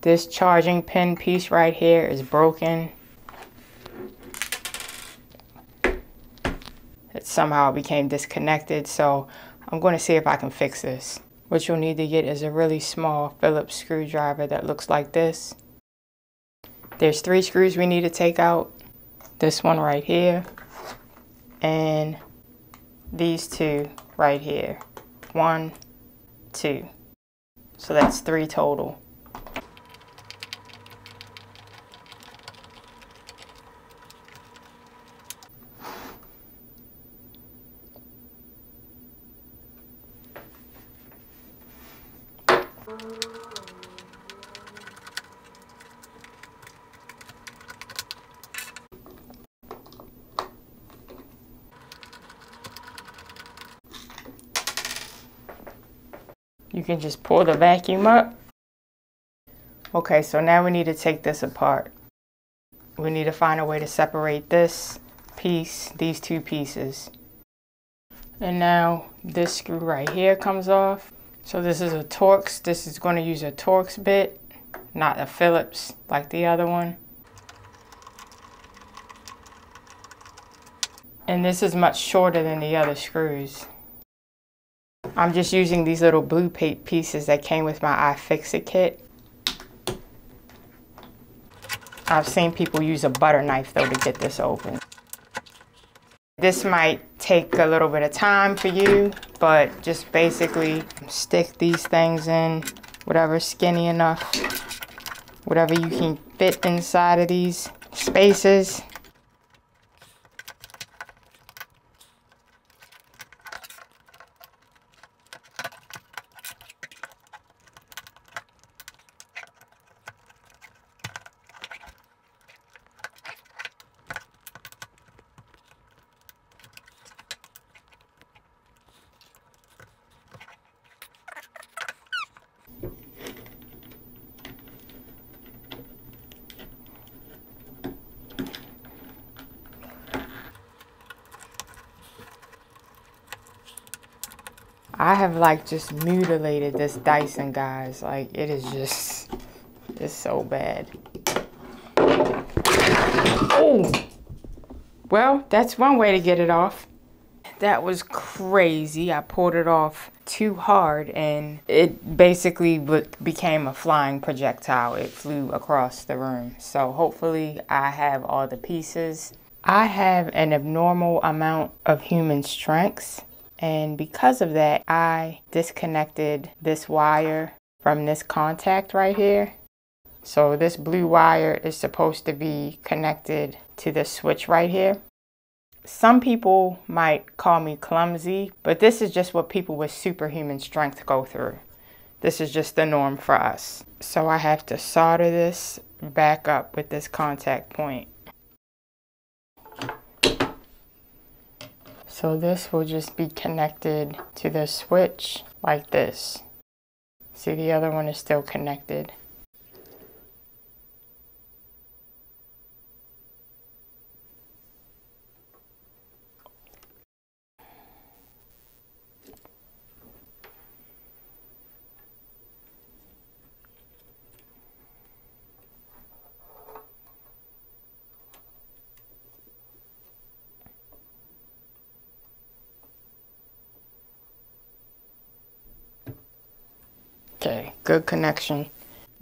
This charging pin piece right here is broken. It somehow became disconnected, so I'm going to see if I can fix this. What you'll need to get is a really small Phillips screwdriver that looks like this. There's 3 screws we need to take out. This one right here, and these 2 right here. 1, 2. So that's 3 total. You can just pull the vacuum up. Okay, so now we need to take this apart. We need to find a way to separate this piece, these 2 pieces. And now this screw right here comes off. So this is a Torx. This is going to use a Torx bit, not a Phillips like the other one. And this is much shorter than the other screws. I'm just using these little blue pieces that came with my iFixit kit. I've seen people use a butter knife though to get this open. This might take a little bit of time for you, but just basically stick these things in, whatever's skinny enough, whatever you can fit inside of these spaces. I have like just mutilated this Dyson, guys. Like it is just, it's so bad. Oh, well, that's one way to get it off. That was crazy. I pulled it off too hard and it basically became a flying projectile. It flew across the room. So hopefully I have all the pieces. I have an abnormal amount of human strength. And because of that, I disconnected this wire from this contact right here. So this blue wire is supposed to be connected to this switch right here. Some people might call me clumsy, but this is just what people with superhuman strength go through. This is just the norm for us. So I have to solder this back up with this contact point. So this will just be connected to the switch like this. See, the other one is still connected. Okay, good connection.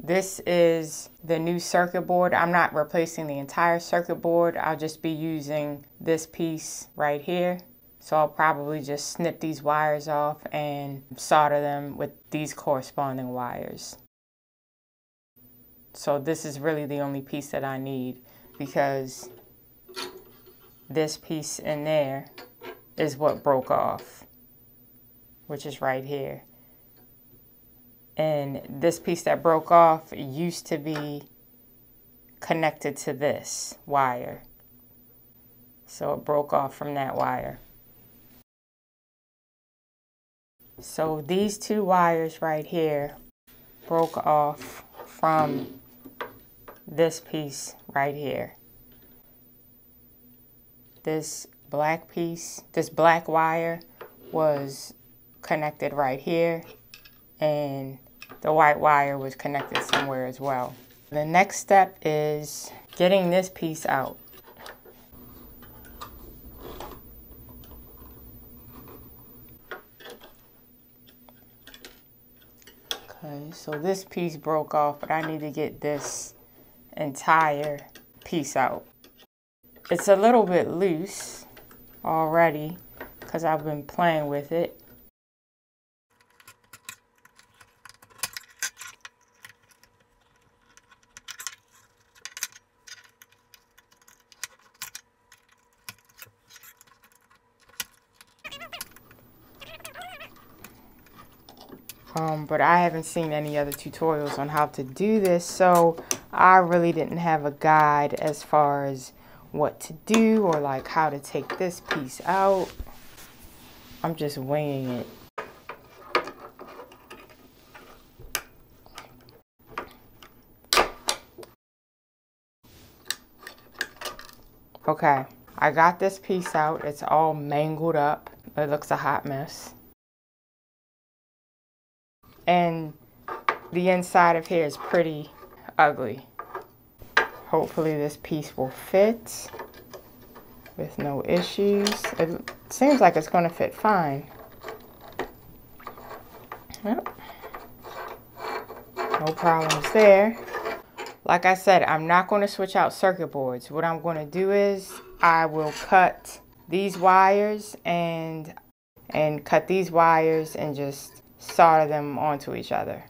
This is the new circuit board. I'm not replacing the entire circuit board. I'll just be using this piece right here. So I'll probably just snip these wires off and solder them with these corresponding wires. So this is really the only piece that I need because this piece in there is what broke off, which is right here. And this piece that broke off used to be connected to this wire. So it broke off from that wire. So these 2 wires right here broke off from this piece right here. This black piece, this black wire was connected right here. And the white wire was connected somewhere as well. The next step is getting this piece out. Okay, so this piece broke off, but I need to get this entire piece out. It's a little bit loose already because I've been playing with it. But I haven't seen any other tutorials on how to do this, so I really didn't have a guide as far as what to do or like how to take this piece out. I'm just winging it. Okay, I got this piece out. It's all mangled up. It looks a hot mess. And the inside of here is pretty ugly. Hopefully this piece will fit with no issues. It seems like it's going to fit fine. Yep. No problems there. Like I said, I'm not going to switch out circuit boards. What I'm going to do is I will cut these wires and cut these wires and just solder them onto each other.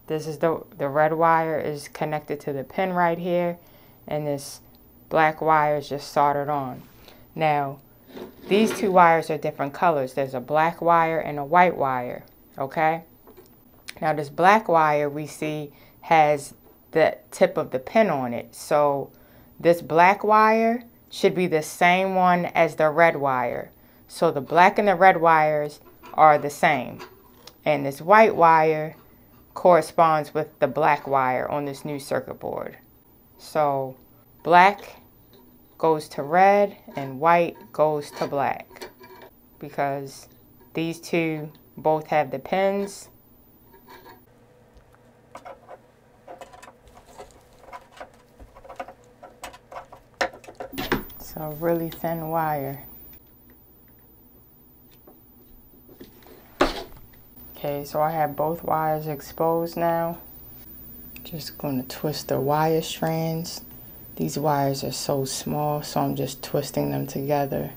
This is the red wire is connected to the pin right here, and this black wire is just soldered on. Now, these two wires are different colors. There's a black wire and a white wire, okay? Now this black wire we see has the tip of the pin on it. So this black wire should be the same one as the red wire. So the black and the red wires are the same. And this white wire corresponds with the black wire on this new circuit board. So black goes to red and white goes to black because these two both have the pins. It's a really thin wire. Okay, so I have both wires exposed now. Just going to twist the wire strands. These wires are so small, so I'm just twisting them together.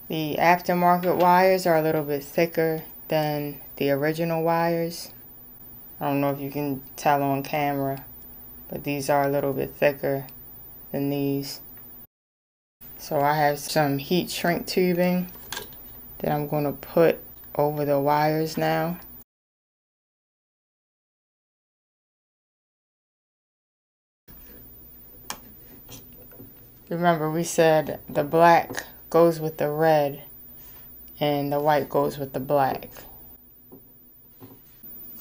The aftermarket wires are a little bit thicker than the original wires. I don't know if you can tell on camera, but these are a little bit thicker than these. So I have some heat shrink tubing that I'm going to put over the wires now. Remember we said the black goes with the red and the white goes with the black.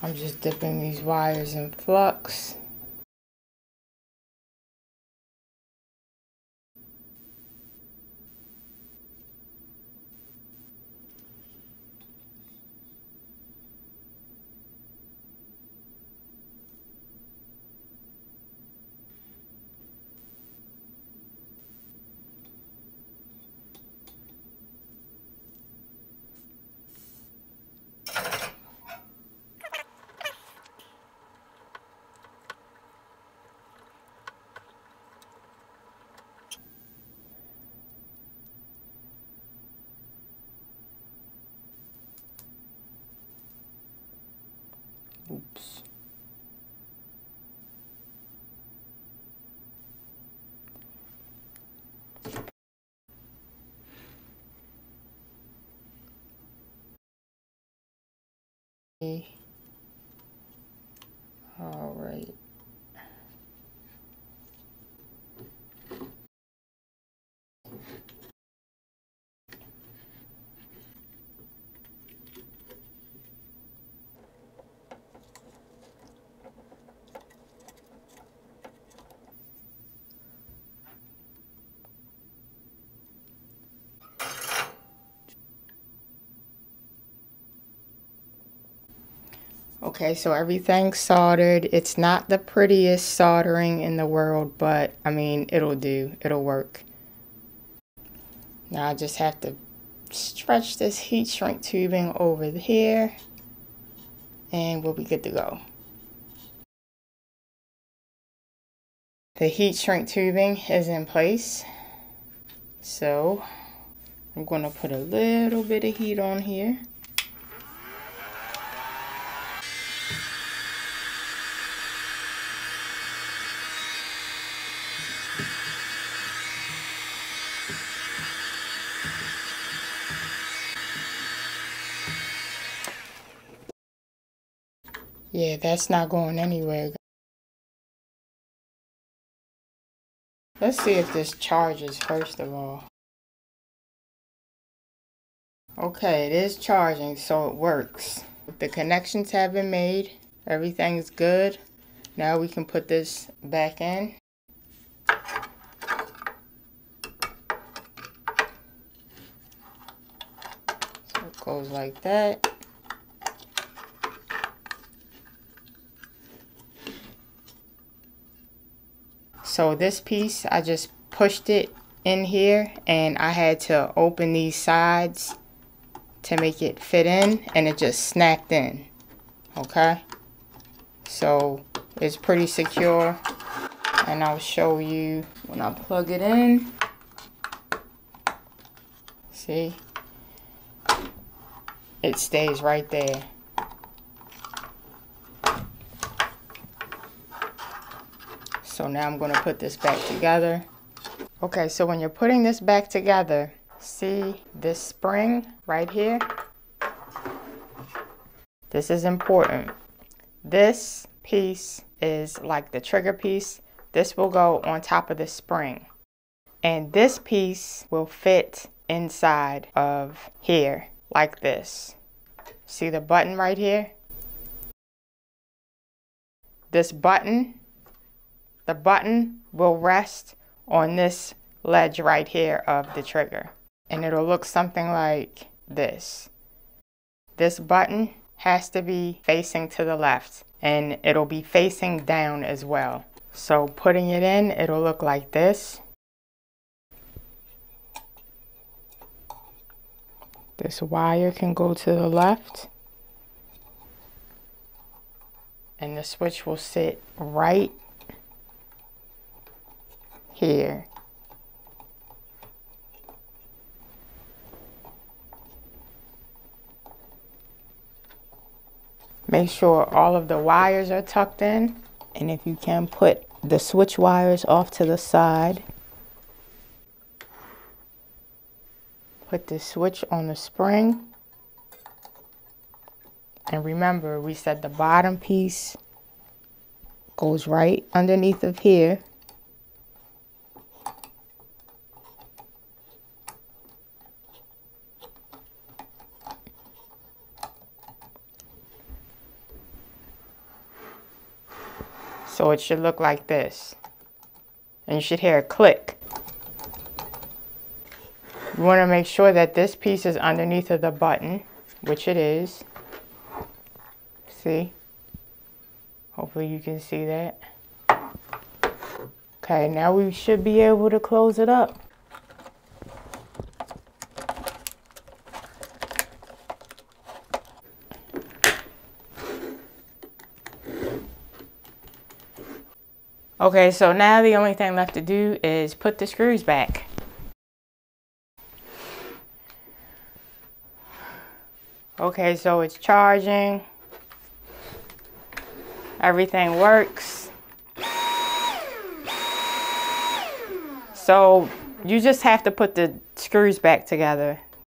I'm just dipping these wires in flux. Oops. All right. Okay, so everything's soldered. It's not the prettiest soldering in the world, but I mean, it'll do. It'll work. Now I just have to stretch this heat shrink tubing over here and we'll be good to go. The heat shrink tubing is in place. So I'm going to put a little bit of heat on here. Yeah, that's not going anywhere. Let's see if this charges first of all. Okay, it is charging, so it works. The connections have been made. Everything's good. Now we can put this back in. So it goes like that. So this piece, I just pushed it in here and I had to open these sides to make it fit in and it just snapped in. Okay, so it's pretty secure and I'll show you when I plug it in. See, it stays right there. So now I'm going to put this back together. Okay, so when you're putting this back together, see this spring right here? This is important. This piece is like the trigger piece. This will go on top of the spring. And this piece will fit inside of here, like this. See the button right here? This button, the button will rest on this ledge right here of the trigger. And it'll look something like this. This button has to be facing to the left and it'll be facing down as well. So putting it in, it'll look like this. This wire can go to the left. And the switch will sit right here. Make sure all of the wires are tucked in. And if you can, put the switch wires off to the side. Put the switch on the spring. And remember, we said the bottom piece goes right underneath of here. So it should look like this. And you should hear a click. You want to make sure that this piece is underneath of the button, which it is. See? Hopefully you can see that. Okay, now we should be able to close it up. Okay, so now the only thing left to do is put the screws back. Okay, so it's charging. Everything works. So you just have to put the screws back together.